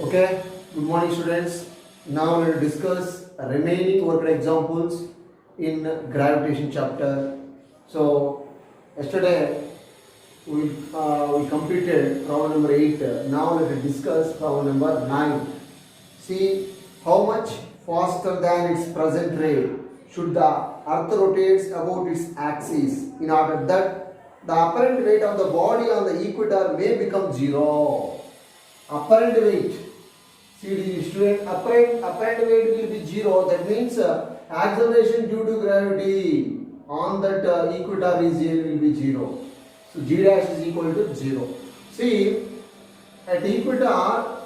Okay, good morning students. Now we will discuss remaining worked examples in gravitation chapter. So yesterday we completed problem number 8. Now let us discuss problem number 9. See how much faster than its present rate should the earth rotates about its axis in order that the apparent weight of the body on the equator may become zero. Apparent weight. See, student, apparent weight will be zero. That means acceleration due to gravity on that equator region will be zero. So g dash is equal to 0. See, at equator,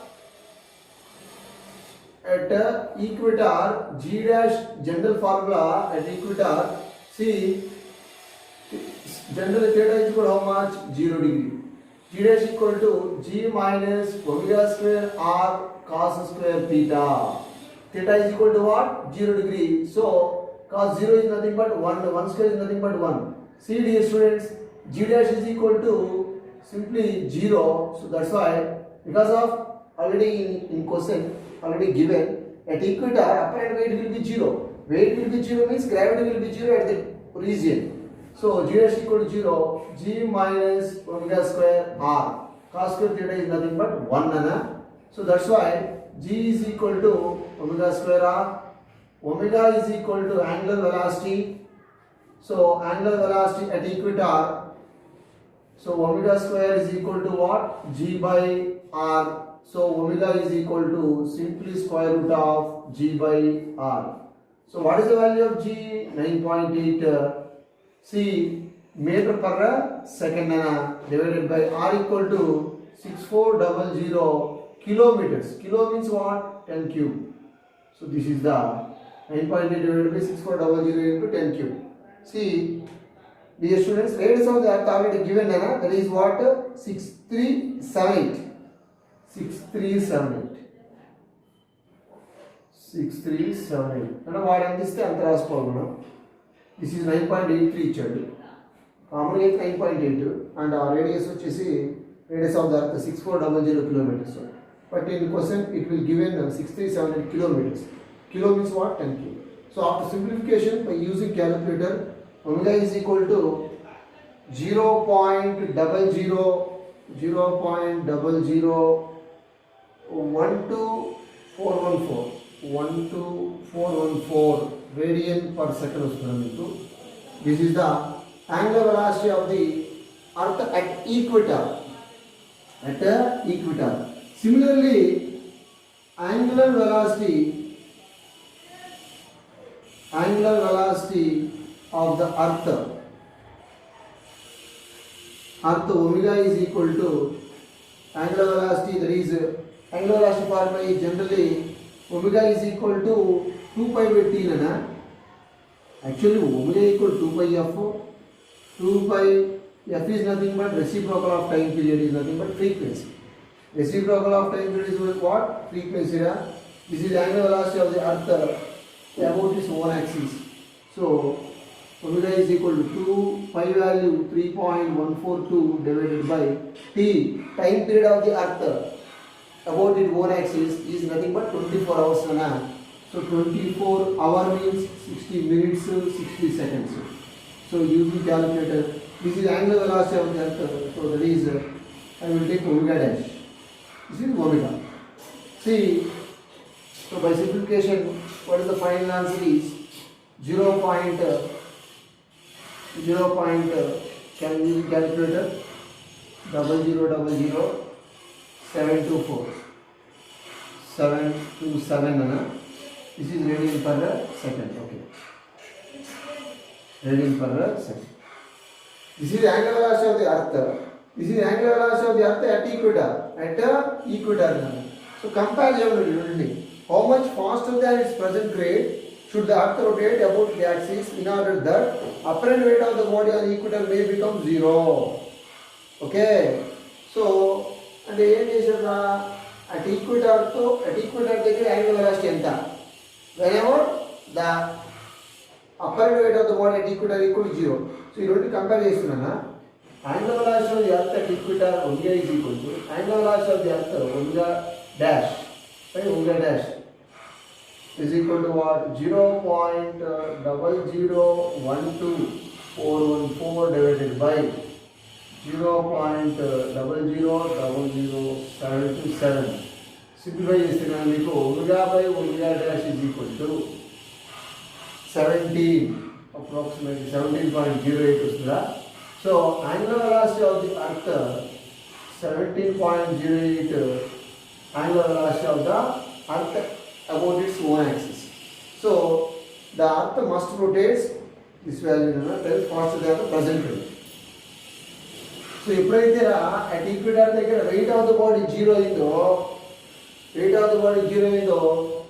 g dash general formula at equator. See, general theta is equal to how much? 0 degree. G dash equal to g minus omega square r cos square theta. Theta is equal to what? 0 degree. So cos 0 is nothing but 1. 1 square is nothing but 1. See dear students, g dash is equal to simply 0. So that's why, because of already in question already given, at equator apparent weight will be 0. Weight will be 0 means gravity will be 0 at the region. So g dash equal to 0, g minus omega square r cos square theta is nothing but 1 nana. So that's why g is equal to omega square r, omega is equal to angular velocity. So angular velocity at equator, so omega square is equal to what? G by r. So omega is equal to simply square root of g by r. So what is the value of g? 9.8. See, meter per second divided by r equal to 6400 kilometers. Kilo means what? 10 cube. So this is the 9.8 divided by 6400 into 10 cube. See, dear students, radius of the earth already given, that is what? 6378. 6378. 6378. What is the answer? This is 9.83 ఇచ్చాడు. Common అయితే 9.8 and ఆ radius వచ్చేసి radius of the earth 6400 kilometres. But in question it will given 6378 kilometres. Kilo means what? 10 cube. So after simplification by using calculator, omega is equal to 0.0012414 radian per second వస్తుంది మీకు. This is the angular velocity of the earth at equator. At equator. Similarly, angular velocity of the earth omega is equal to angular velocity, that is angular velocity formula is generally omega is equal to 2 pi by t nana. Actually omega equal to 2 pi f. 2 pi f is nothing but reciprocal of time period, is nothing but frequency. Reciprocal of time period is what? Frequency. This is angular velocity of the earth about its own axis. So omega is equal to 2 pi value 3.142 divided by t, time period of the earth about its own axis is nothing but 24 hours nana. So 24 hour means 60 minutes 60 seconds. So using calculator, this is angular velocity of the earth. So that is I will take omega dash. This is omega. See, so by simplification, what is the final answer is 0. Can we use calculator? 0000 724 727 nana. This is radian per second. Okay. Radian per second. This is angular velocity of the earth. This is angular velocity of the earth at equator. At equator. So compare how much faster than its present rate should the earth rotate about the axis in order that apparent weight of the body on the equator may become 0. Okay. So, and ఏం చేశారు? at equator దగ్గర angular velocity ఎంత? Whenever the apparent weight of the body at equator equal to 0. So ఈ రెండు compare చేస్తున్నానా? angular velocity of the earth at equator omega is equal to angular velocity of the earth omega dash by omega dash is equal to what? 0.0012414 divided by 0.00077. Simplify చేస్తే కనుక మీకు omega by omega dash is equal to 17, approximately 17.08 వస్తుందా? So angular velocity of the earth 17.08 angular velocity of the earth about its own axis. So the earth must rotate this value faster than the present rate. So ఎప్పుడైతే at equator దగ్గర weight of the body zero అయిందో,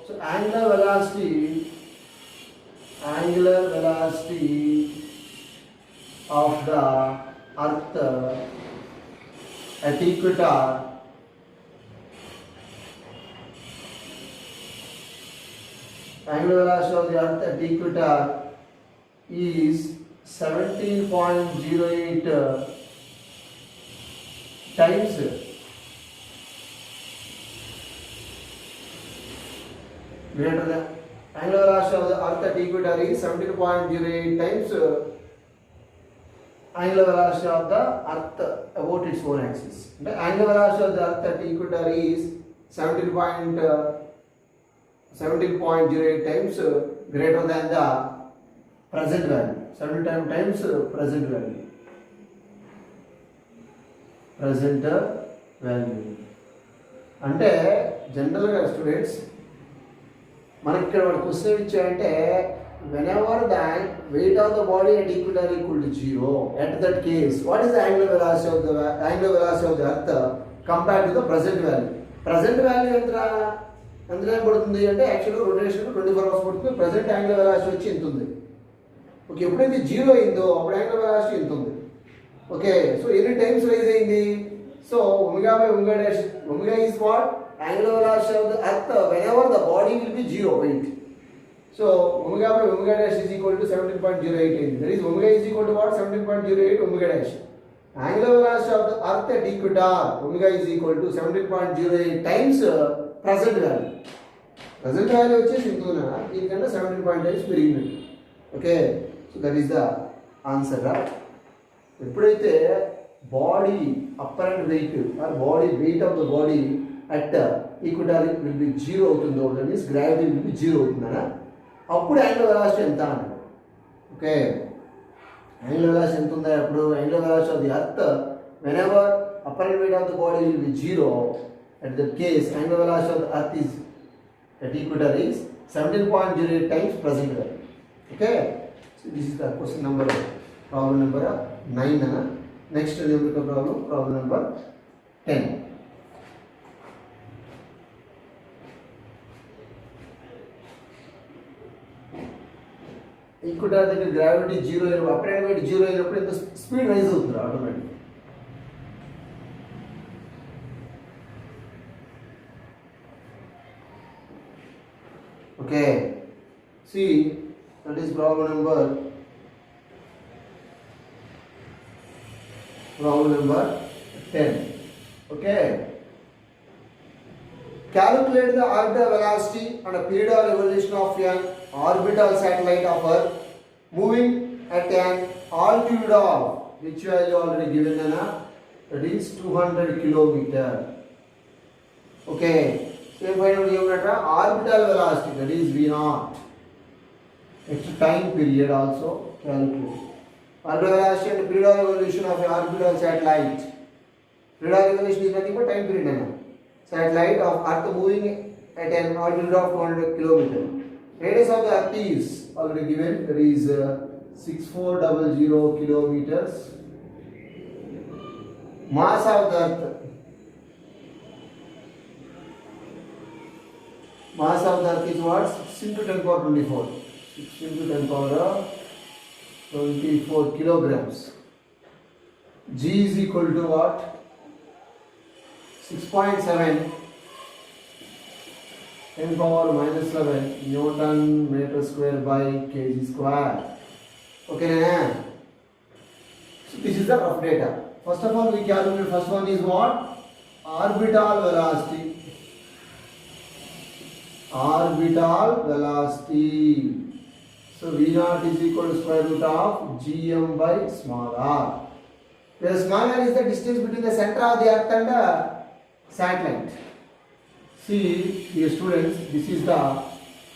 so angular velocity of the earth at equator angular velocity of the earth at equator is 17.08 times greater than angular velocity of the earth at equator is 17.08 times angular velocity of the earth about its own axis. The angular velocity of the earth at equator is 17.08 times greater than the present value. 17 times present value. అంటే జనరల్గా students మనకి ఇక్కడ వాడు question ఇచ్చాడంటే whenever the weight of the body at equator equal to 0, at that case what is the angular velocity of the earth compared to the present value? Present value ఎంత పడుతుంది అంటే యాక్చువల్గా రొటేషన్ 24 hours పడుతుంది. Present angular velocity వచ్చి ఎంత ఉంది? Okay, ఎప్పుడైతే zero అయిందో అప్పుడు యాంగులర్ వెలాసిటీ ఎంత ఉంది? ఓకే, సో ఎన్ని టైమ్స్ రైజ్ అయింది? So omega by omega dash, omega is what? Angular velocity of the earth whenever the body will be zero wait. So omega by omega dash is equal to 17.08 అయింది. That is omega is equal to what? 17.08 omega dash. Angular velocity of the earth at Equator omega is equal to 17.08 times present value. Present value వచ్చేసి ఇంతున్నా దీనికన్నా 17 times పెరిగింది. Okay, so that is the answer. ఎప్పుడైతే body apparent weight or body weight of the body at equator will be zero అవుతుందో, that means gravity will be zero అవుతుందా, అప్పుడు angular velocity ఎంత అన్నాడు. Okay, angular velocity ఎంత ఉందా? అప్పుడు angular velocity of the earth whenever apparent wait of the body will be zero, at that case angular velocity of the earth is at equator is 17.08 times present value. Okay, so this is the question number, problem number 9 ana. Next numerical problem number 10. equator దగ్గర gravity 0 అయినప్పుడు apparent weight 0 అయినప్పుడు ఎంత speed rise అవుతుంది automatic. Okay, see, that is problem number 10. Okay, calculate the orbital velocity and a period of revolution of an orbital satellite of Earth moving at an altitude of which value already given, that is 200 kilometer. Okay, so final orbital velocity, that is v0. Next time period also calculate. Orbital velocity and period of revolution of an orbital satellite. Period of revolution is nothing but time period. Satellite of Earth moving at an altitude of 200 km. Radius of the Earth is already given, that is 6400 kilometers. Mass of the Earth, mass of the Earth is what? 6 into 10 power 24. 6 into 10 power 24 kilograms. G is equal to what? 6.7 10 power minus 11 Newton meter square by kg square. Okay, so this is the rough data. First of all, we calculate, first one is what? Orbital velocity. orbital velocity. So V naught is equal to square root of gm by small r, where small r is the distance between the center of the earth and the satellite. See dear students, this is the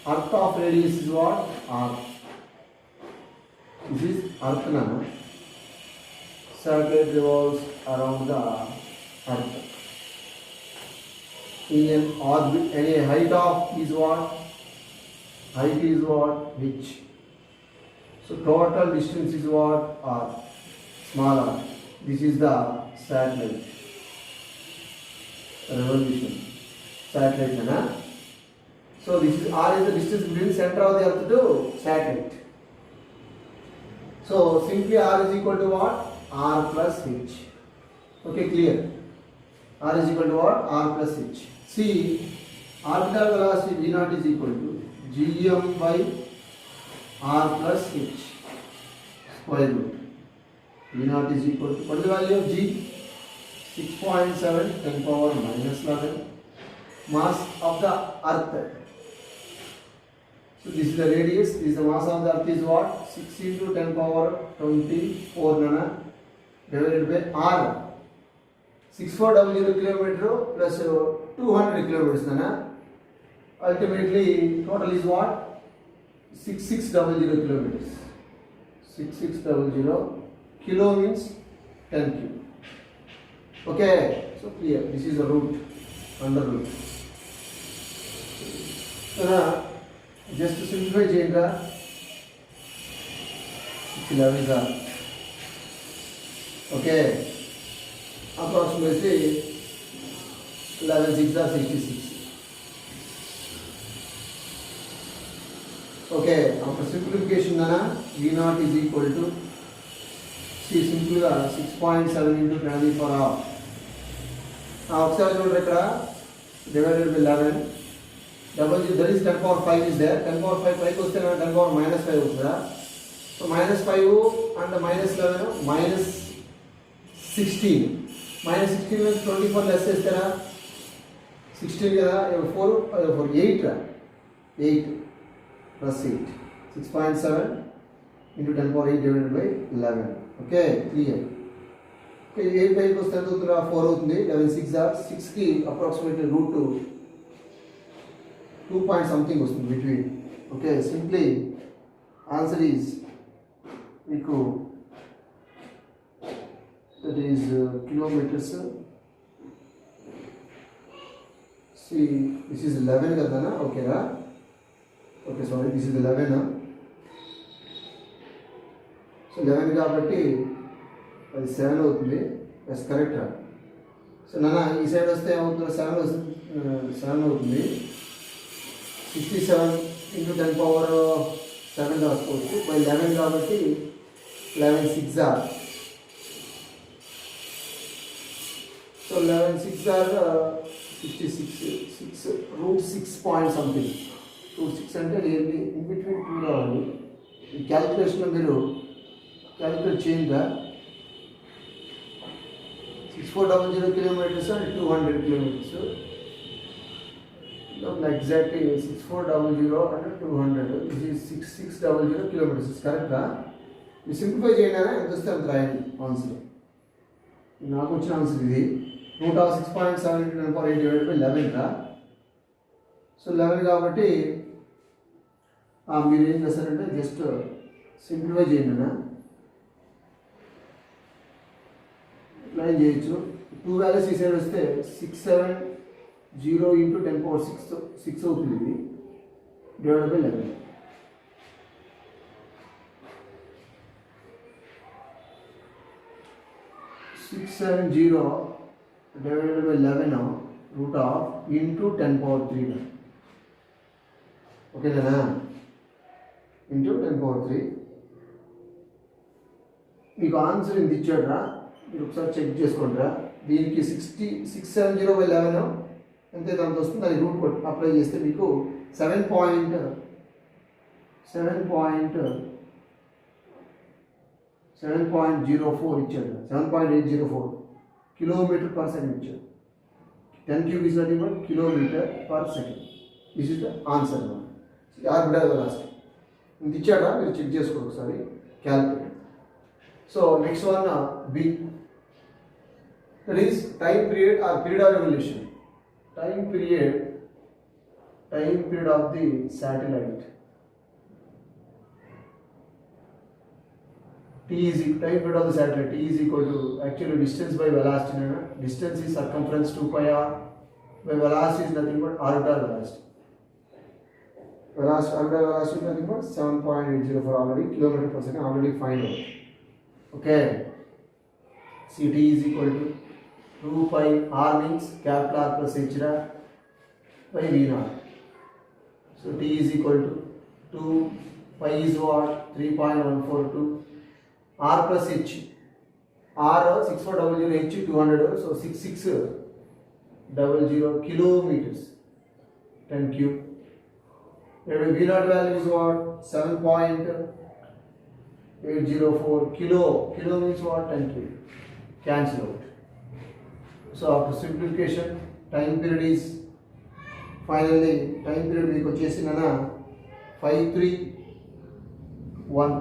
earth of radius is what? R. This is earth nana. Satellite revolves around the earth in an orbit, and a height of is what? Height is what? H. So total distance is what? R. Small r. This is the satellite revolution. Satellite nana. So this is r is the distance between center of the earth to satellite. So simply r is equal to what? R plus h. Okay, clear? R is equal to what? R plus h. See, orbital velocity V naught is equal to gm by r plus h square root. V naught is equal to, what is the value of g? 6.7 10 power minus 11. Mass of the earth. So this is the radius. This is the mass of the earth is what? 6 into 10 power 24 nana divided by r. 6400 kilometer plus 200 kilometers nana. Ultimately total is what? 6600 kilometers. 6600 kilo means 10 cube. Okay, so clear. This is the root, under root. Just to simplify cheyanga, 11 is r. Okay, approximately 11 6 are 66. Okay, after simplification nana, V naught is equal to, see simply 6.7 into 10 for half. Now ఒకసారి చూడండి ఇక్కడ divided by 11. Double there is 10 power 5 is there. 10 power 5 పైకి వస్తే 10 power minus 5 అవుతుందా? So minus 5 and minus 11 minus 16. Minus 16 means 24 less చేస్తారా? 16 కదా, 4 8 రా, 8 plus 8. 6.7 into 10 power 8 divided by 11. Okay, clear. Okay, 8 పైకి వస్తే ఎంత అవుతుందా? 4 అవుతుంది. 11 6 are 6 కి approximately root 2 point something was in between. Okay, simply answer is equal, that is kilometers. See, this is 11 kadana. Okay ra? Okay, sorry, this is 11 huh? So 11 kabatti అది 7 అవుతుంది. That's correct ra? So nana ఈ side వస్తే ఏమవుతుంది? 7 అవుతుంది. 67 into 10 power 7 రాసుకోవచ్చు. By 11 కాబట్టి 11 6 are. So 11 6 are 66 root 6 point something. Root 6 అంటే nearly in between 2 రావాలి. ఈ క్యాలిక్యులేషన్లో మీరు క్యాలిక్యులేట్ చేయంగా 6400 kilometers and 200 kilometers. Exactly 6400 and 200. This is 6600 kilometers. Is correct? You simplify cheyana ఎంత వస్తే అంత రాయండి ఆన్సర్. నాకు వచ్చిన ఆన్సర్ ఇది. root of 6.7 into 10 power 8 divided by 11 రా. సో 11 కాబట్టి మీరు ఏం చేస్తారంటే జస్ట్ సింప్లిఫై చేయండి అన్న. ఇట్లా ఏం చేయొచ్చు. 2 వాల్యూస్ ఈ సైడ్ వస్తే 670 into 10 power 6 అవుతుంది ఇది divided by 11. $670 divided by 11 root of into 10 power 3. Okay na? Into 10 power 3. మీకు ఆన్సర్ ఇంత ఇచ్చాడురా, మీరు ఒకసారి చెక్ చేసుకోండిరా. దీనికి 670 by 11 ఎంత అంత వస్తుంది, దానికి రూట్ కొట్టి అప్లై చేస్తే మీకు 7.04 ఇచ్చాడు. 7.804 కిలోమీటర్ పర్ సెకండ్ ఇచ్చాడు. 10 cube is nothing but kilometer per second. This is the answer orbital velocity ఇంత ఇచ్చాడా మీరు చెక్ చేసుకోండి ఒకసారి calculate. So next one B, that is time period or period of revolution. Time period of the satellite. Time period of the satellite T is equal to actually distance by velocity. Distance is circumference 2 pi r by velocity is nothing but orbital velocity. Orbital velocity is nothing but 7.804 already kilometer per second already find out. Okay. C T is equal to 2 pi r means capital R plus h by v naught. So T is equal to 2 pi is what? 3.142 R plus H. R 6400 H 200, so 6600 kilometers 10 cube. Then V naught value is what? 7.804 kilo. Kilo means what? 10 cube. Cancel out. So after simplification, time period is finally time period మీకు వచ్చేసి నాన్న 531.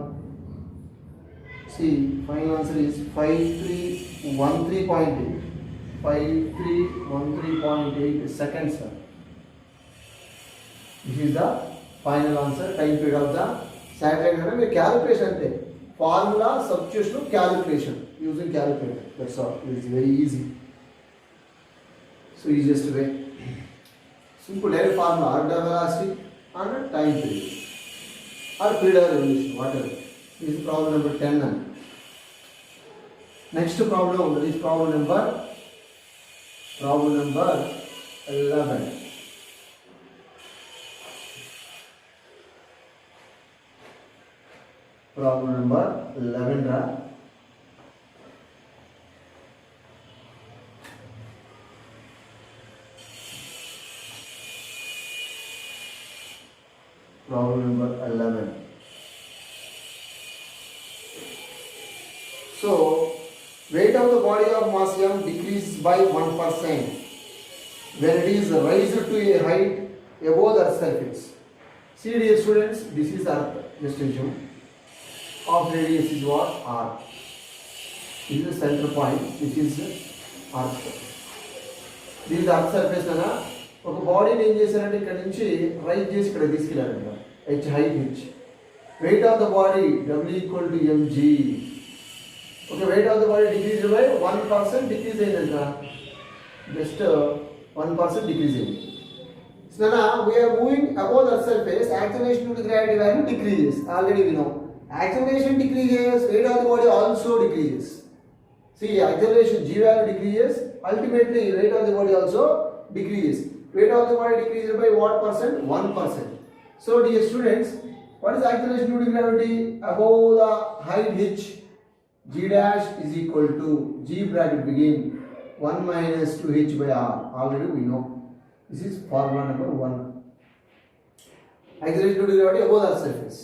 See, final answer is 5313.8. 5313.8 seconds. This is the final answer. Time period of the satellite. మీరు calculation అంటే formula substitution calculation using calculator. That's all. It is very easy. So easiest way. Simple direct formula orbital velocity and time period or period of revolution, whatever. This is problem number 10. Next problem, that is problem number 11. Problem number 11. Problem number 11. So, weight of the body of mass m decreases by 1% when it is raised to a height above the earth's surface. See dear students, this is earth, just assume. Of radius is what? R. This is the center point, which is earth. This is the earth surface. ఒక బాడీని ఏం చేశారంటే ఇక్కడ నుంచి rise చేసి ఇక్కడ తీసుకెళ్ళారంట H height H. Weight of the body W equal to mg. Okay, weight of the body decrease by 1% decrease అయిందంట, జస్ట్ 1% డిక్రీజ్ అయింది. So we are moving above the surface, acceleration to the gravity value decreases. Already we know acceleration decreases, weight of the body also decreases. See, acceleration g value decreases, ultimately weight of the body also decreases. Weight of the body decreases by what percent? 1%. So dear students, what is acceleration due to gravity? Above the height h, g dash is equal to g bracket begin 1 minus 2h by r. Already we know. This is formula number 1. Acceleration due to gravity above the surface.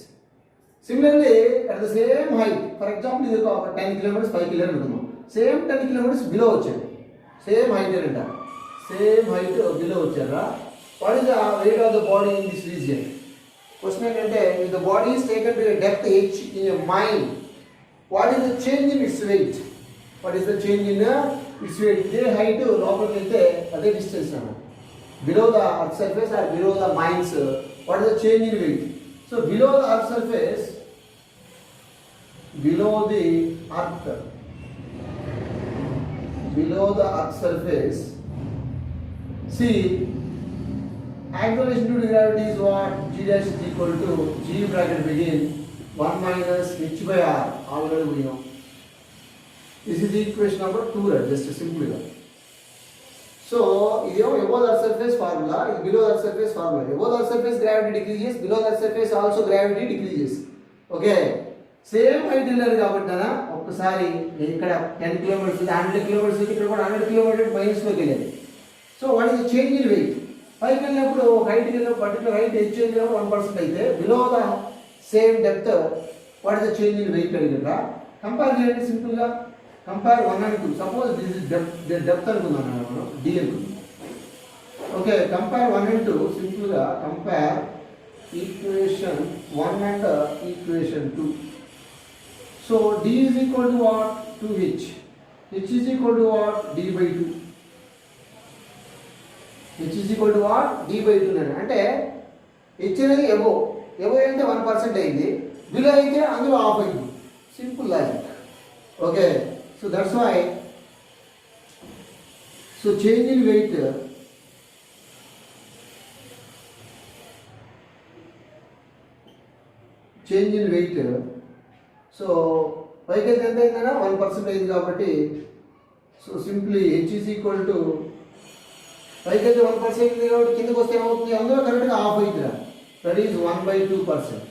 Similarly, at the same height, for example, this is 10 kilometers, 5 kilometers. Same 10 kilometers below వచ్చేది. Same height అంట. Same height below వచ్చారా? What is the weight of the body in this region? Question ఏంటంటే, if the body is taken to a depth h in a mile, what is the change in its weight? What is the change in its weight? ఇదే height లోపలికి వెళ్తే అదే distance అన్నమాట. Below the earth surface or below the mines, what is the change in weight? So below the earth surface, below the earth surface, see, acceleration due to gravity is what? G dash is equal to g bracket begin 1 minus h by r. Already we know. This is the equation number 2, right? Just simply that. So, this is above the earth surface formula, is below the earth surface formula. Above the earth surface gravity decreases, below the earth surface also gravity decreases. Okay. Same height వెళ్ళారు కాబట్టి ఒక్కసారి ఇక్కడ 10 kilometers 100 kilometers ఇక్కడ కూడా 100 kilometers మైనస్లోకి వెళ్ళాలి. So what is the change in wait? పైకి వెళ్ళినప్పుడు హైట్కి వెళ్ళినప్పుడు పర్టికులర్ హైట్ హెచ్ వెళ్ళినప్పుడు 1% అయితే below the same depth what is the change in wait అడిగారా? కంపేర్ చేయండి సింపుల్గా. Compare 1 and 2. Suppose this is depth అనుకుందాం మనం, డి అనుకుందాం. Okay, compare 1 and 2. సింపుల్గా compare equation 1 and equation 2. So d is equal to what? 2h. h is equal to what? d by 2. h is equal to what? d by 2. అంటే h అనేది above అయితే 1% అయింది, below అయితే అందులో half అయింది. Simple logic. Okay, so that's why so change in weight so పైకి అయితే ఎంత అయిందన్నా 1% అయింది కాబట్టి so simply H is equal to పైకి అయితే 1% అయింది కాబట్టి కిందకి వస్తే ఏమవుతుంది, అందులో కరెక్ట్గా హాఫ్ అయిందిరా, that is 1/2%.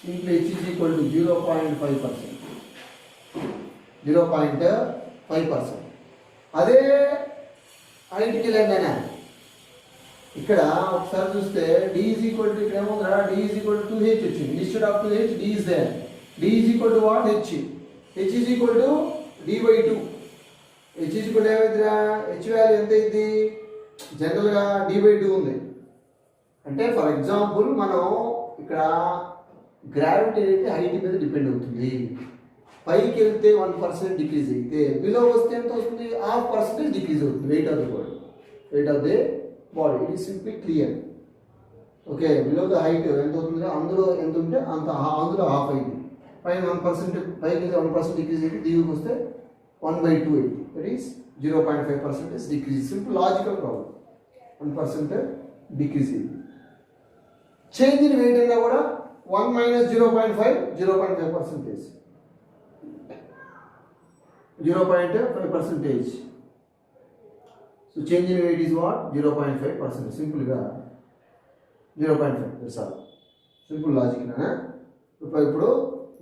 Simply H is equal to 0.5%. 0.5%. అదే హైట్కి వెళ్ళండి. ఇక్కడ ఒకసారి చూస్తే d ఈజ్ ఈక్వల్ టు ఇక్కడ ఏముందిరా, d is equal to 2h వచ్చింది. Instead of 2h d is there. d is equal to what? h. h is equal to d by 2. h is equal ఏమైందిరా, h value ఎంత అయింది, జనరల్గా d by 2 ఉంది. అంటే for example మనం ఇక్కడ gravity అనేది హైట్ మీద డిపెండ్ అవుతుంది. పైకి వెళ్తే 1% డిక్రీజ్ అయితే, బిలో వస్తే ఎంత వస్తుంది, 0.5% డిక్రీజ్ అవుతుంది weight of the body. Body it is simply clear. Okay, below the height ఎంత అవుతుందో అందులో ఎంత ఉంటే అందులో హాఫ్ అయింది. పైన 1% పైకి 1% డిక్రీజ్ అయితే, దిగుకి వస్తే 1/2 అయింది. That is 0.5% decrease. Simple logical problem. 1% decrease అయింది. చేంజ్ ఇన్ వెయిట్ అయినా కూడా 1 - 0.5 0.5%. 0.5%. So change in weight is what? 0.5%. సింపుల్గా 0.5. That's all. సింపుల్ లాజిక్ నా. ఇప్పుడు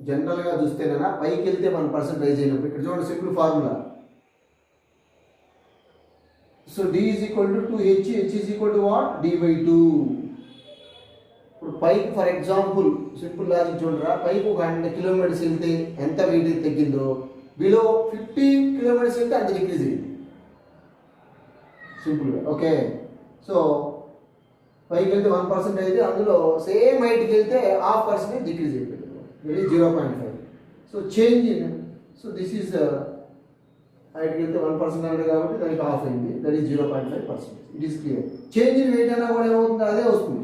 జనరల్గా చూస్తేనా పైకి వెళ్తే 1% రైజ్ అయినప్పుడు ఇక్కడ చూడండి simple formula. So d is equal to 2h. h is equal to what? d by 2. ఇప్పుడు పైకి ఫర్ ఎగ్జాంపుల్ సింపుల్ లాజిక్ చూడరా, పైకి ఒక 100 కిలోమీటర్స్ వెళ్తే ఎంత వెయిట్ తగ్గిందో, బిలో 50 కిలోమీటర్స్ వెళ్తే అంత డిక్రీజ్ అయింది. సింపుల్గా. ఓకే, సో పైకి వెళ్తే 1% అయితే అందులో సేమ్ హైట్కి వెళ్తే 0.5% డిక్రీజ్ అయిపోయింది. That is 0.5. So change in, so this is హైట్కి వెళ్తే 1% అంటే కాబట్టి దానికి హాఫ్ అయింది. That is 0.5%. It is clear. Change in weight అన్నా కూడా ఏమవుతుంది, అదే వస్తుంది.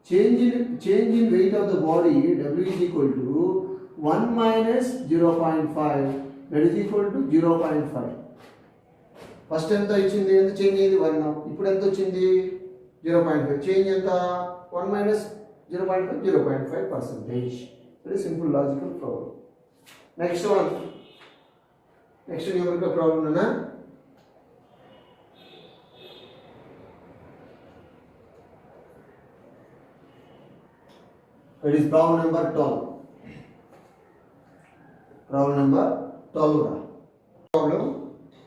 Change in weight of the body W is equal to 1 - 0.5 that is equal to 0.5. First ఎంత ఇచ్చింది, ఎంత చేంజ్ అయింది 1. ఇప్పుడు ఎంత వచ్చింది 0.5. చేంజ్ ఎంత 1 - 0.5 0.5%. Very simple logical problem. Next one, next numerical problem అన్నా. It is problem number 12. Problem number 12.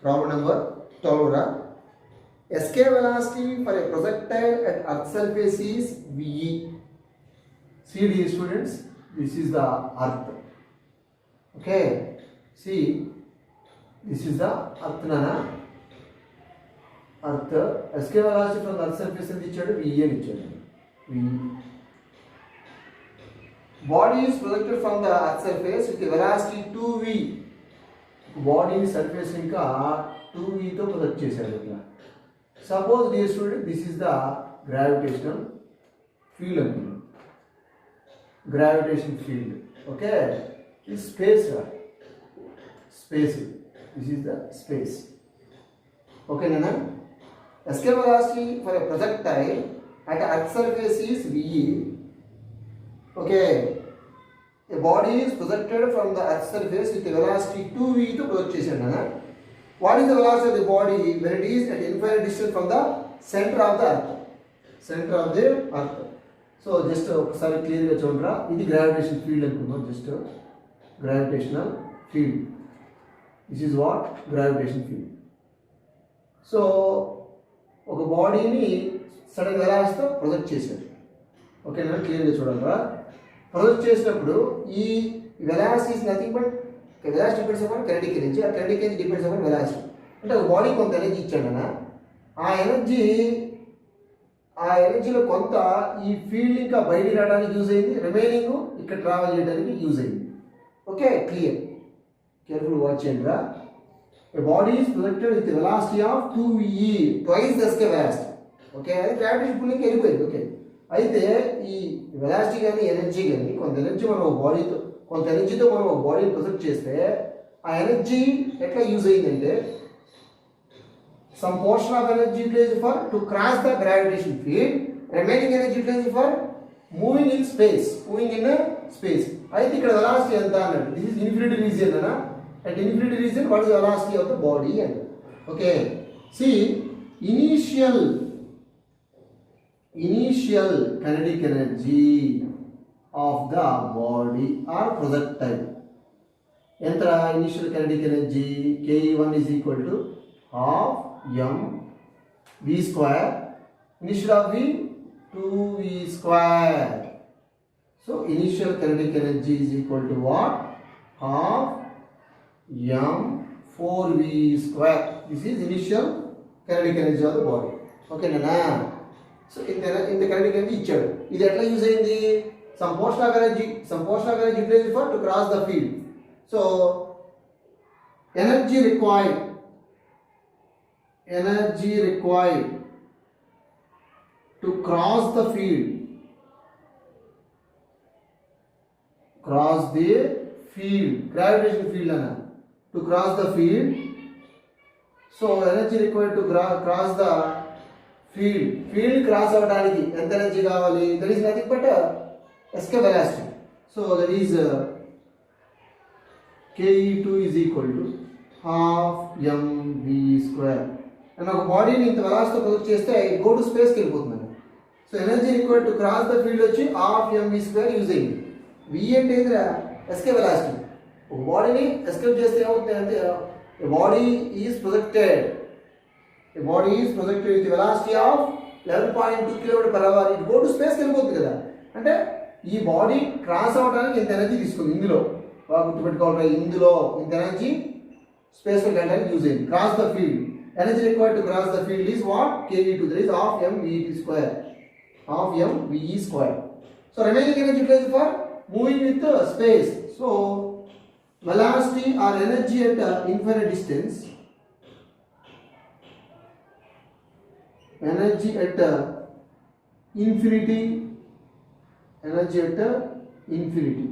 Problem number 12. Escape velocity for a projectile at Earth surface is VE. See dear students, this is the Earth. Okay, see this is the Earth nana. Earth escape velocity from the Earth surface and ichadu VE ani ichadu. VE. Body is projected from the Earth surface with a velocity 2v. Body surface ఇంకా 2v తో project చేశాడు ఇట్లా. Suppose dear student, this is the gravitational field అనుకున్నాం. Gravitation field. Okay, ఇది space. Space, this is the space. ఓకేనా. Escape velocity for a projectile at earth surface is VE. Okay, a body is projected from the earth surface with a velocity 2v to project chesana. What is the velocity of the body when it is at infinite distance from the center of the earth? Center of the earth. So just ఒకసారి clear గా చూడరా, ఇది gravitation field అనుకుందాం. Just gravitational field. This is what? Gravitation field. So ఒక బాడీని sudden వెలాసిటీతో project చేశారు. ఓకేనా, క్లియర్గా చూడాలరా. ప్రొజెక్ట్ చేసినప్పుడు ఈ velocity is nothing but velocity depends upon kinetic energy. ఆ kinetic energy depends upon velocity. అంటే ఒక బాడీ కొంత ఎనర్జీ ఇచ్చాడు అన్న, ఆ ఎనర్జీ ఆ ఎనర్జీలో కొంత ఈ ఫీల్డ్ ఇంకా బయటికి రావడానికి యూజ్ అయింది, రిమైనింగ్ ఇక్కడ ట్రావెల్ చేయడానికి యూజ్ అయింది. Okay, clear. కేర్ఫుల్ వాచ్ చేయండి రా. A body is projected with a velocity of 2v, twice the escape velocity. Okay, అది గ్రావిటేషన్ పుల్లింగ్కి వెళ్ళిపోయింది. ఓకే, అయితే ఈ వెలాసిటీ కానీ ఎనర్జీ కానీ కొంత ఎనర్జీ మనం ఒక బాడీని ప్రొజెక్ట్ చేస్తే ఆ ఎనర్జీ ఎట్లా యూజ్ అయిందంటే some portion of energy utilized for to cross the gravitation field, remaining energy utilized for moving in space. అయితే ఇక్కడ వెలాసిటీ ఎంత అన్నాడు, దిస్ ఇస్ ఇన్ఫినిటీ రీజియన్ అన్న. at infinity region what is the velocity of the body and okay, see initial kinetic energy of the body or projectile. enter initial kinetic energy Ke1 is equal to half m v square, initial of v 2v square. So initial kinetic energy is equal to what? Half m 4v square. This is initial kinetic energy of the body. Okay nana. So in the kinetic energy ఇచ్చాడు. ఇది ఎట్లా use అయింది? some portion of energy utilized for to cross the field. So energy required to cross the field, gravitation field ana, to cross the field. So energy required to cross the field cross avadడానికి ఎంత energy కావాలి? that is nothing but escape velocity. So that is Ke2 is equal to half mv square. and ఒక బాడీని ఇంత వెలాసిటీతో project చేస్తే go to స్పేస్కి వెళ్ళిపోతుంది. So energy required to cross the field వచ్చి half mv square use అయింది. v అంటే ఏంటిరా? Escape velocity. ఒక బాడీని ఎస్కేప్ చేస్తే ఏమవుతుంది అంటే a body is projected with the velocity of 11.2 km/h. it go to space కి వెళ్ళిపోతుంది కదా. అంటే ఈ బాడీ క్రాస్ అవ్వడానికి ఇంత ఎనర్జీ తీసుకుంది. ఇందులో బాగా గుర్తుపెట్టుకోవాలి, ఇందులో ఇంత ఎనర్జీ స్పేస్కి వెళ్ళడానికి యూజ్ అయింది. Cross the field, energy required to cross the field is what? Ke2, that is half mve square. So remaining energy utilized for moving with the space. So velocity or energy at infinite distance, energy at infinity energy at infinity.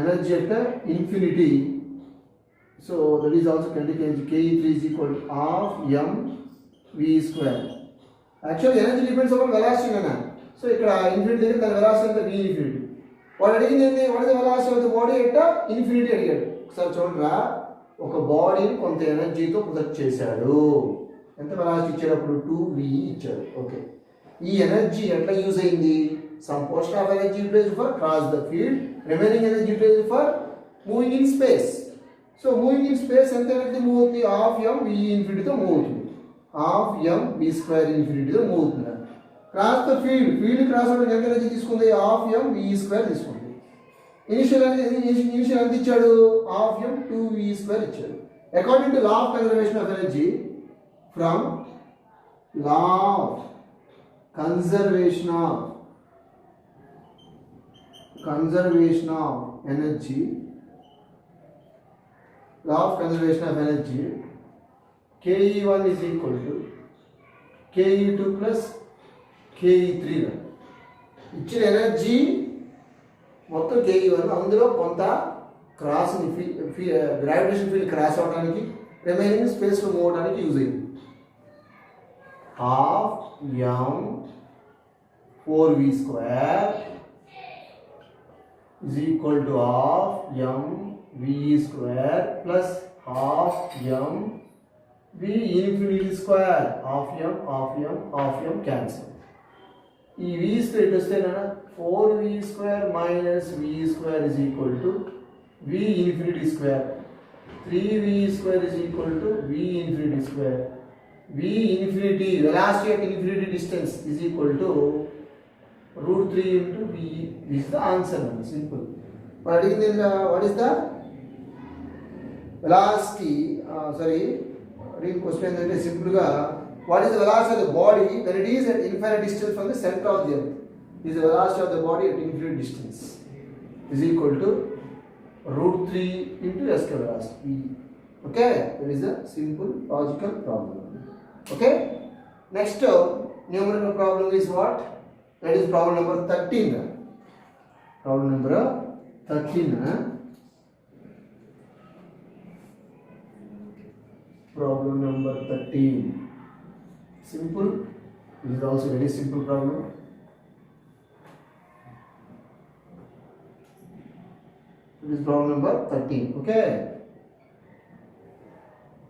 Energy at infinity. So that is also kinetic energy. Ke3 is equal to half m v square. Actually energy depends upon velocity na. So ikkada infinity దగ్గర దాని velocity అంతా v infinity. వాడు అడిగింది ఏంటి? What is the velocity of the body at infinity అడిగాడు. ఒకసారి చూడరా, ఒక బాడీని కొంత ఎనర్జీతో ప్రొజెక్ట్ చేశాడు. ఎంత వెలాసిటీ ఇచ్చేటప్పుడు 2v ఇచ్చాడు. ఓకే, ఈ ఎనర్జీ ఎట్లా యూజ్ అయింది? some portion of energy utilized for cross the field, remaining energy utilized for moving in space. So moving in space ఎంత ఎనర్జీ మూవ్ అవుతుంది? హాఫ్ m v infinity తో move అవుతుంది. Half m v square infinity తో move అవుతుంది. Cross the field cross అవ్వడానికి ఎంత energy తీసుకుంది? Half m v square తీసుకుంది. ఇనిషియల్ ఎంత ఇచ్చాడు? హాఫ్ m 2v స్క్వేర్ ఇచ్చాడు. According to law of conservation of energy, from law of conservation of energy, law of conservation of energy, Ke1 is equal to Ke2 plus Ke3. ఇచ్చిన energy మొత్తం Ke1, అందులో కొంత cross gravitation field cross అవడానికి, remaining స్పేస్లో move అవడానికి use అయింది. Half m 4v square is equal to half m v square plus half m v infinity square. half m cancel. ఈ v square వస్తే నా 4v square minus v square is equal to v infinity square. 3v square is equal to v infinity square. v infinity, velocity at infinity distance, is equal to √3 into v. This is the answer. Simple. What is the velocity, real question is simple. What is the velocity of the body when it is at infinite distance from the center of the earth? Is the velocity of the body at infinite distance is equal to root 3 into s square velocity. Okay, that is a simple logical problem. Okay, next numerical problem is what? That is problem number 13. Problem number 13. Problem number 13. Simple. This is also very simple problem. This is problem number 13. Okay.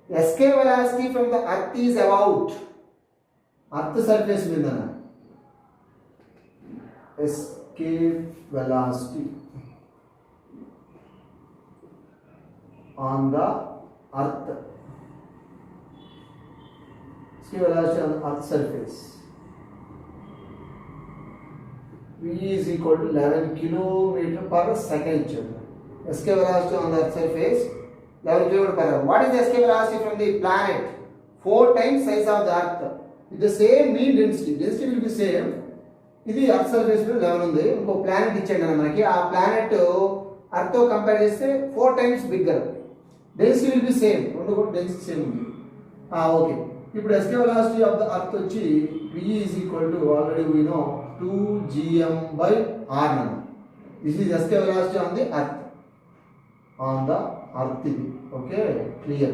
Escape velocity from the earth is about earth surface midana. Escape velocity on the earth. Escape velocity on the earth surface. V is equal to 11 km per second. Escape velocity on the earth surface 11 km per hour. What is the escape velocity from the planet? 4 times size of the earth. With the same mean density. Density will be same. ఇది earth surface లో 11 ఉంది. ఇంకో planet ఇచ్చాడు మనకి. ఆ planet earth తో compare చేస్తే 4 times bigger. Density will be same. రెండు కూడా డెన్సిటీ సేమ్ ఉంది. ఓకే. ఇప్పుడు escape velocity of the earth వచ్చి v is equal to already we know 2gm/r now. This is escape velocity on the earth. On the earth. Okay, clear.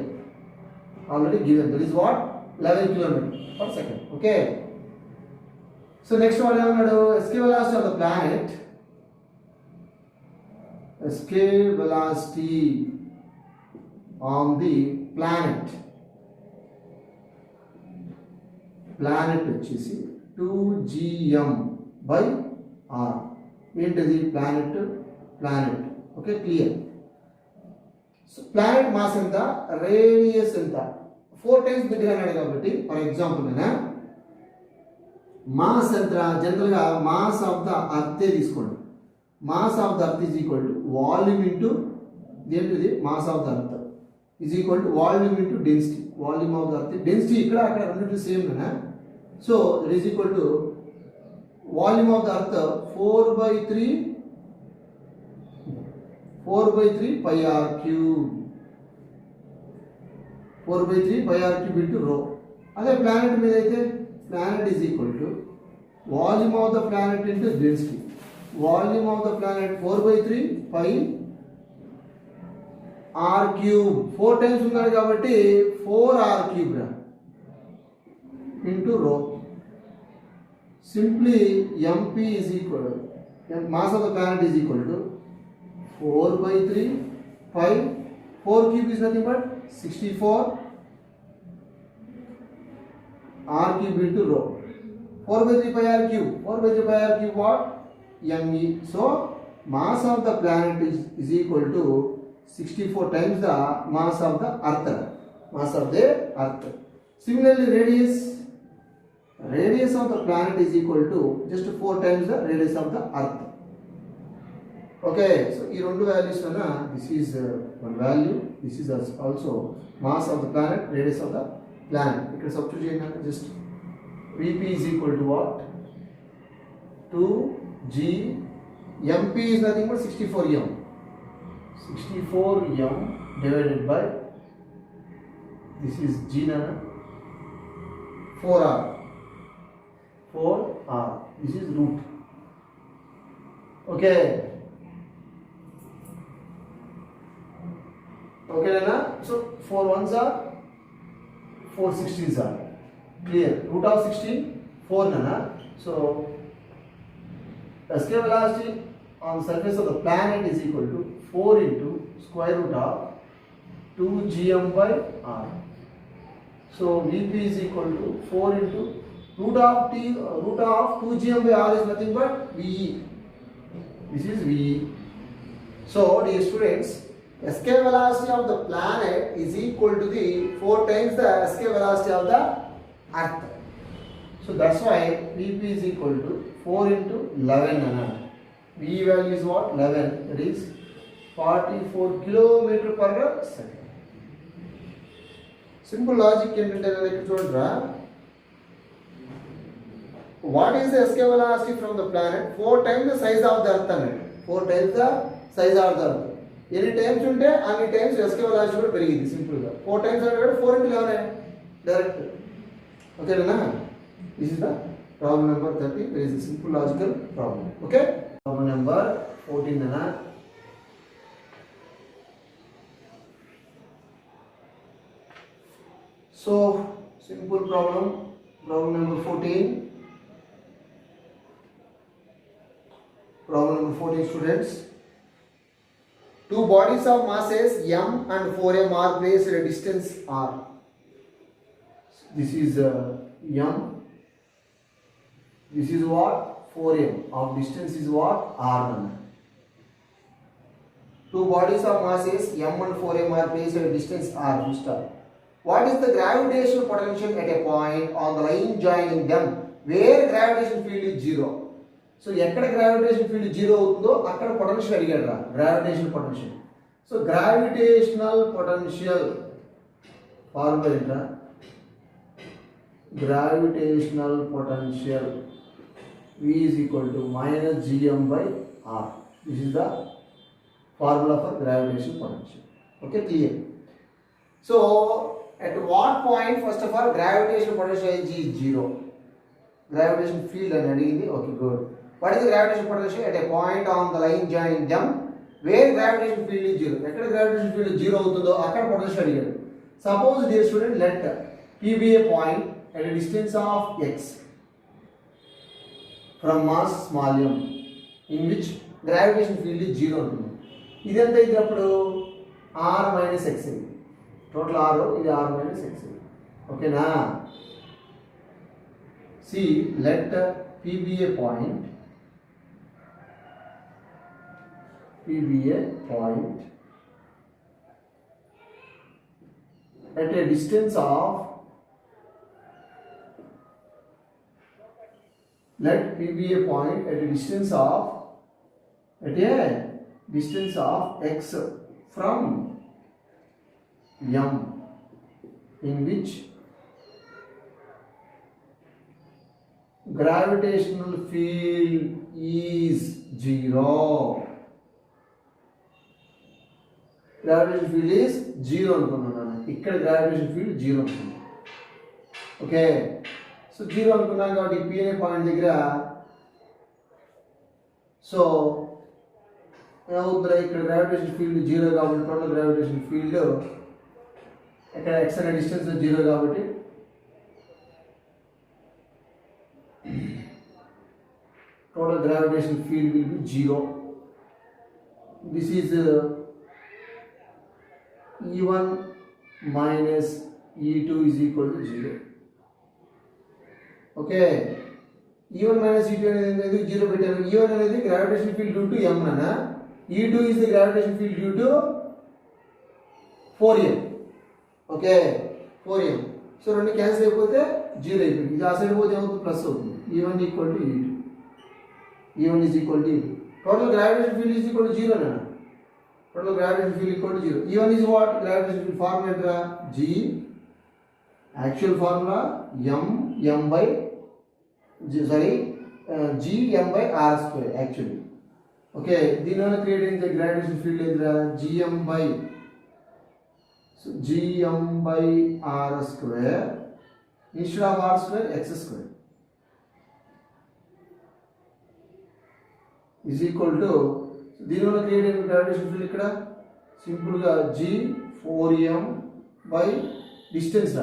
Already given. That is what? 11 km per second. Okay. So next one escape velocity of the planet. Escape velocity on the planet. Planet వచ్చేసి 2gm/r. ఏంటిది planet. Okay, clear. So planet mass ఎంత, radius ఎంత, 4 times bigger అన్నాడు కాబట్టి for example mass ఎంత, general గా mass of the earth తీసుకోండి. Mass of the earth is equal to volume into ఏంటిది mass of the earth is equal to volume into density. Volume of the earth density ఇక్కడ అక్కడ రెండు same కదా. So it is equal to volume of the earth 4/3 pi r cube. 4/3 pi r cube into rho. అదే planet మీద అయితే planet is equal to volume of the planet into density. Volume of the planet 4/3 pi r cube. 4 times ఉన్నాడు కాబట్టి 4r cube into rho. Simply mp is equal to mass of the planet is equal to 4/3 pi 4 cube is nothing but 64 r cube into rho. 4/3 pi r cube. 4/3 pi r cube what? me. So mass of the planet is equal to 64 times the mass of the earth. Mass of the earth. Similarly radius of the planet is equal to just 4 times the radius of the earth. Okay, so ఈ రెండు values వల్ల this is one value, this is also mass of the planet, radius of the planet. ఇక్కడ substitute చేయండి. just vp is equal to what? 2g mp is nothing but 64m. 64m divided by this is g na 4r. This is root. Okay. Okay na? So 4 ones are 4 16s are clear. Root of 16 4 na. So escape velocity on the surface of the planet is equal to 4 into square root of 2gm/r. So vp is equal to 4 into root of 2gm/r is nothing but ve. This is ve. So dear students, escape velocity of the planet is equal to the 4 times the escape velocity of the earth. So that's why vp is equal to 4 into 11 nana. V value is what? 11. That is 44 km per second. Simple logic ఏంటంటే ఇక్కడ చూడరా, what is the escape velocity from the planet? 4 times the size of the earth అన్నాడు. 4 times the size of the earth. ఎన్ని times ఉంటే అన్ని times escape velocity కూడా పెరిగింది simple గా. 4 times అన్నాడు, 4 into 11 డైరెక్ట్. ఓకేనా? This is the problem number 30. It is a simple logical problem. Okay, problem number 14 అన్న. So simple problem number 14. Problem number 14, students. Two bodies of masses m and 4m are placed at a distance r. This is m. This is what? 4m. Of distance is what? r. Two bodies of masses m and 4m are placed at a distance r. What is the gravitational potential at a point on the line joining them where gravitation field is 0? So ఎక్కడ gravitation field 0 అవుతుందో అక్కడ potential అడిగాడు రా, gravitational potential. So gravitational potential formula ఏంట్రా? Gravitational potential V is equal to minus gm/r. This is the formula for gravitational potential. Okay, clear? So at what point, first of all, gravitational potential is 0. Gravitation field అని అడిగింది. Okay, good. What is the gravitational potential at a point on the line joining them where gravitation field is 0? ఎక్కడ gravitation field 0 అవుతుందో అక్కడ potential అడిగాడు. Suppose dear student, let P be a point at a distance of x from mass small m in which gravitation field is 0 ఉంటుంది. ఇది ఎంత అయినప్పుడు r minus x అయింది. Total r ఇది r minus x అయింది. ఓకేనా? See, let P be a point. P be a point at a distance of, let P be a point at a distance of x from m in which gravitational field is 0. Gravitational field is 0 అనుకున్నాను. ఇక్కడ gravitational field 0 అనుకున్నాను. Okay, so 0 అనుకున్నాను కాబట్టి P అనే point దగ్గర so ఏమవుతుంది, ఇక్కడ gravitation field 0 కాబట్టి టోటల్ గ్రావిటేషన్ ఫీల్డ్ ఇక్కడ x అనే డిస్టెన్స్ 0 కాబట్టి total gravitational field will be 0. This is E1 minus E2 is equal to 0. Okay, E1 minus E2 అనేది 0 పెట్టాను. E1 అనేది gravitational field due to m అన్న, E2 is the gravitational field due to 4m. Okay, 4m. So రెండు cancel అయిపోతే 0 అయిపోయింది. ఇది ఆ side పోతే ఏమవుతుంది, ప్లస్ అవుతుంది. E1 equal to E2. E1 is equal to E2. Total gravitational field is equal to 0 na. Total gravitational field equal to 0. E1 is what? Gravitational field formula G. Actual formula m by G m by r square actually. Okay, దీని వల్ల create అయిన gravitation field ఏంద్రా? gm by r square instead of r square x square is equal to, దీనివల్ల create అయిన gravitation field ఇక్కడ simple గా g4m by distance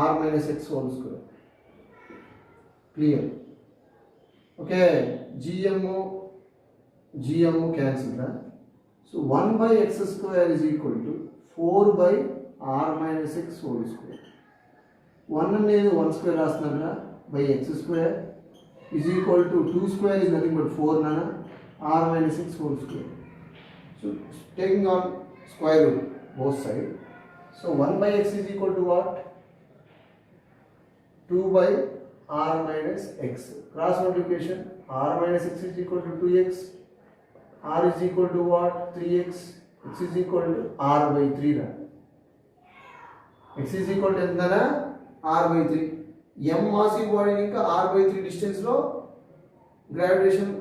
r minus x whole square. Clear? Okay, gm cancel. So 1 by x square is equal to 4 by r minus x whole square. 1 అనేది 1 square రాస్తున్నారా by x square is equal to 2 square is nothing but 4 nana r minus x whole square. So taking on square root both sides. So 1 by x is equal to what? 2 by r minus x. Cross multiplication, r minus x is equal to 2x. R is equal to what? 3x. X is equal to r by 3. x is equal to ఎంతనా r/3 m massive body ఇంకా r/3 distance లో gravitation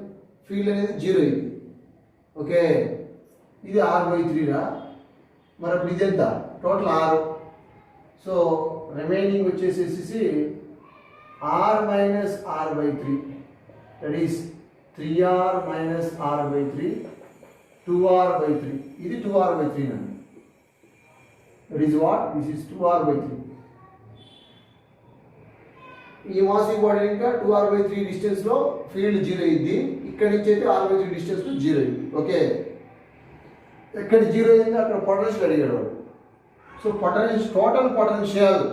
field అనేది 0 అయింది. Okay, ఇది r/3 రా. మరి అప్పుడు ఇది ఎంత టోటల్ r. సో రిమైనింగ్ వచ్చేసేసి r minus r/3, that is 3r minus r/3, 2r/3. ఇది 2r/3 నండి. That is what? This is 2r/3. ఈ మాసివ్ బాడీ ఇంకా 2r/3 డిస్టెన్స్ లో ఫీల్డ్ 0 అయింది. ఇక్కడ నుంచి అయితే r/3 డిస్టెన్స్ లో 0 అయింది. ఓకే, ఎక్కడ 0 అయింది అక్కడ పొటెన్షియల్ అడిగాడు వాడు. సో టోటల్ పొటెన్షియల్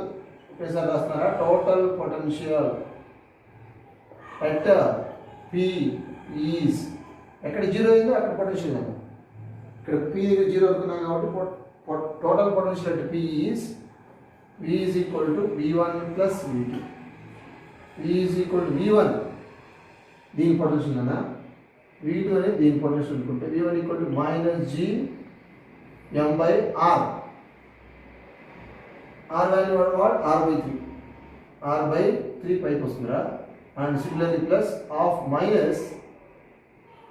ఒకసారి రాస్తున్నారా, total potential at P is ఎక్కడ 0 అయిందో అక్కడ పొటెన్షియల్ అయింది. ఇక్కడ P దగ్గర 0 అనుకున్నాం కాబట్టి total potential at P is V is equal to V1 plus V2. V is equal to V1 దీని పొటెన్షియల్ అన్నా, V2 అనేది దీని పొటెన్షియల్ అనుకుంటే V1 equal to minus G M by R. R value what R/3, R/3 పైకి వస్తుందిరా. And similarly plus of minus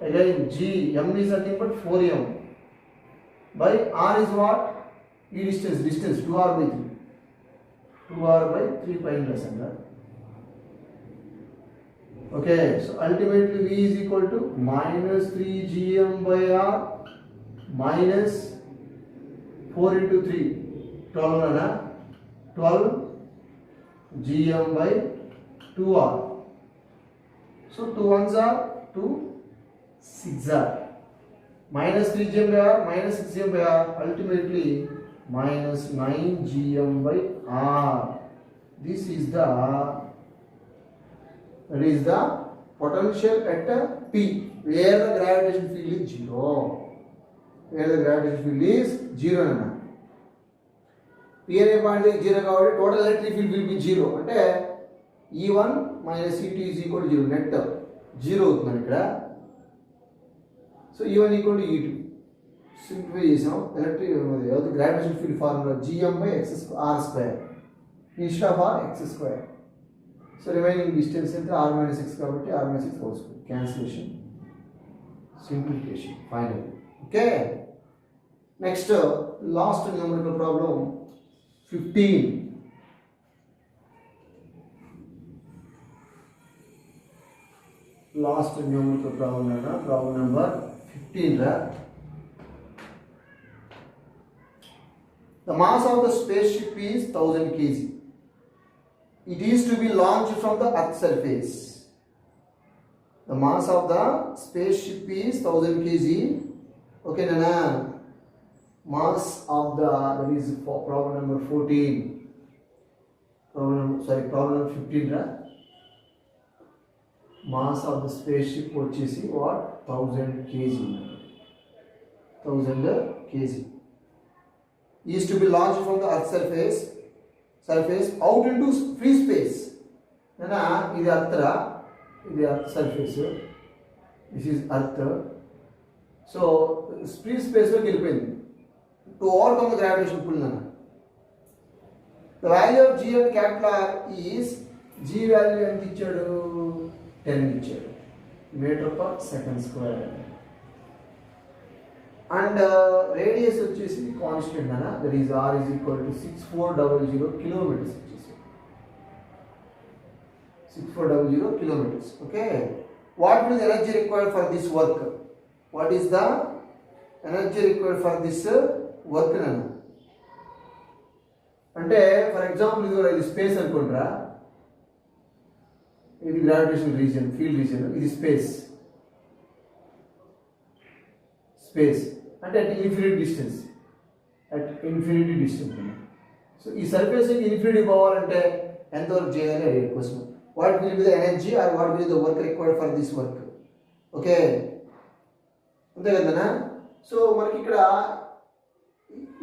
again G M is nothing but 4M by R is what ఈ distance 2r/3, 2r/3 పైన రాసాను. Okay, so ultimately V is equal to minus 3GM by R minus 4 into 3 12 అనా, 12 GM by 2R. So 2 ones are 2, 6 are minus 3 GM by R minus 6 GM by R, ultimately minus 9 GM by R. This is the potential at P where the gravitation field is 0. Where the gravitation field is 0 అన్న. P అనే point దగ్గర 0 కాబట్టి total electric field will be 0. అంటే E1 minus E2 is equal to 0, net 0 అవుతుంది ఇక్కడ. So E1 equal to E2 simplify చేసాం. Electric gravitation field formula GM by R² instead of x². So remaining distance అయితే r - x కాబట్టి r - x whole square, cancellation, simplification final. Okay, next last numerical problem 15. Last numerical problem na, problem number 15 ra. The mass of the spaceship is 1000 kg. It is to be launched from the earth surface. The mass of the spaceship is 1000 kg. Okay nana, mass of the, that is problem number 14, problem number 15 ra. Mass of the spaceship వచ్చేసి what 1000 kg, 1000 kg is to be launched from the earth surface out into free space. nana ఇది earth ra, ఇది earth surface, this is earth. so free space లోకి వెళ్ళిపోయింది to overcome the gravitational pull nana. The value of G and capital R is, G value ఎంత ఇచ్చాడు 10 ఇచ్చాడు, metre per second square. And radius వచ్చేసి constant అన్న, that is R is equal to 6400 kilometres వచ్చేసి 6400 kilometres. Okay, what is energy required for this work? What is the energy required for this work అన్న? అంటే for example ఇది space అనుకుంటారా, ఇది gravitation region, field region, ఇది space అంటే at infinity distance, so ఈ surface infinity పోవాలంటే ఎంతవరకు చేయాలి అదే question. What will be the energy or what will the work required for this work? Okay, అంతే కదనా. సో మనకి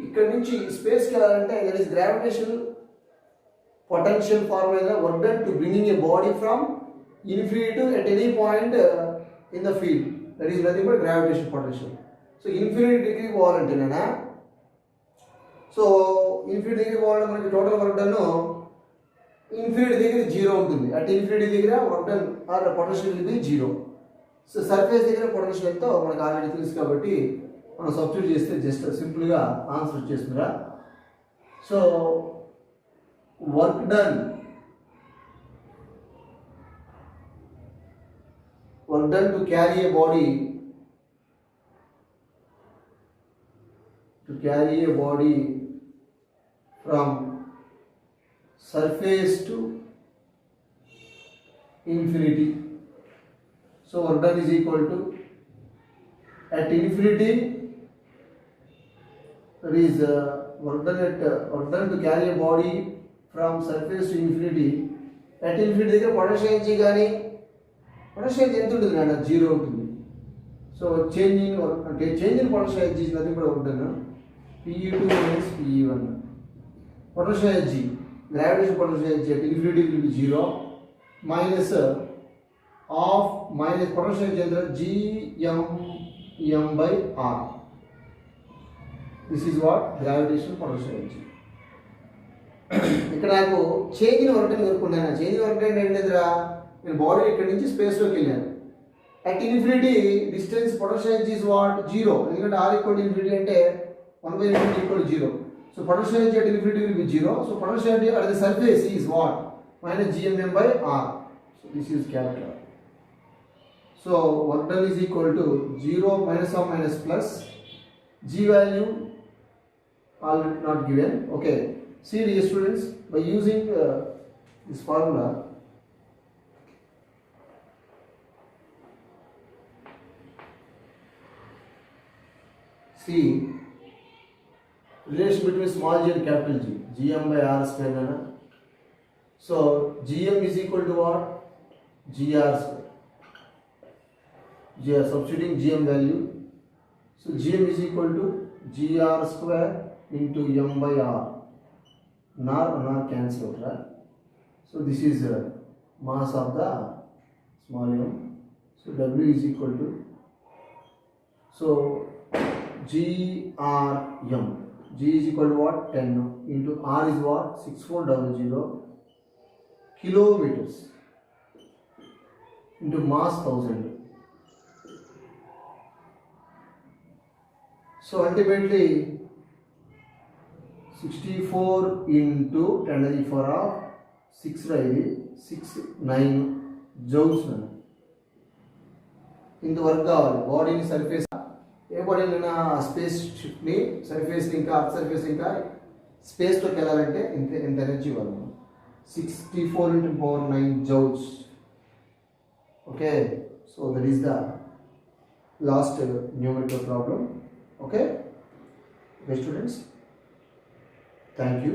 ఇక్కడ నుంచి స్పేస్కి వెళ్ళాలంటే that is gravitation potential formula work done to bringing a body from infinity to at any point in the field, that is nothing but gravitation potential. So infinity degree పోవాలంటే నేనా, so infinity దగ్గర పోవడం మనకి total work done infinity దగ్గర zero ఉంటుంది. At infinity దగ్గర work done or potential will be zero. So surface దగ్గర potential ఎంతో మనకు ఆల్రెడీ తెలుసు కాబట్టి మనం సబ్స్టిట్యూట్ చేస్తే జస్ట్ సింపుల్గా ఆన్సర్ వచ్చేస్తుందిరా. So work done to carry a body from surface to infinity. So work done is equal to, at infinity that is work done to carry a body from surface to infinity. At infinity దగ్గర potential energy కానీ potential ఎంత ఉంటుంది నాన్న? Zero ఉంటుంది. So change in potential energy అది కూడా ఉంటుంది. PE2 minus PE1. Potential energy, gravitation potential energy at infinity will be 0 minus potential energy ఎంత? Gm/r. This is what gravitation potential energy. ఇక్కడ నాకు చేంజ్ ఇన్ వర్క్ డన్ కనుక్కున్నాను. Change in work done ఏంటిదిరా? నేను body ఇక్కడి నుంచి స్పేస్లోకి వెళ్ళాను. At infinity distance potential energy is what? Zero. ఎందుకంటే r ఈక్వల్ ఇన్ఫినిటీ అంటే 1/infinity equal 0. So potential energy at infinity will be 0. So potential energy at the surface is what? Minus Gmm/r. So this is capital. So work done is equal to 0 minus or minus plus G value already not given. Okay, see dear students, by using this formula, see relation between small g and capital G, Gm/r square nana. So Gm is equal to what? Gr square. Gr, substituting Gm value. So Gm is equal to Gr square into m/r. N cancel out, right? So this is mass of the small m. So W is equal to, so Grm. G is equal to what? 10 into R is what? 6400 kilometers into mass 1000. So ultimately 64 into 10 to the power of 69 joules. ఇంత work కావాలి. బాడీని surface, ఏ బాడీనైనా space షిప్ని surface ఇంకా earth surface ఇంకా స్పేస్లోకి వెళ్ళాలంటే ఇంత energy ఇవ్వాలి. 64 into power 9 joules. Okay, so that is the last numerical problem. Okay, students, thank you.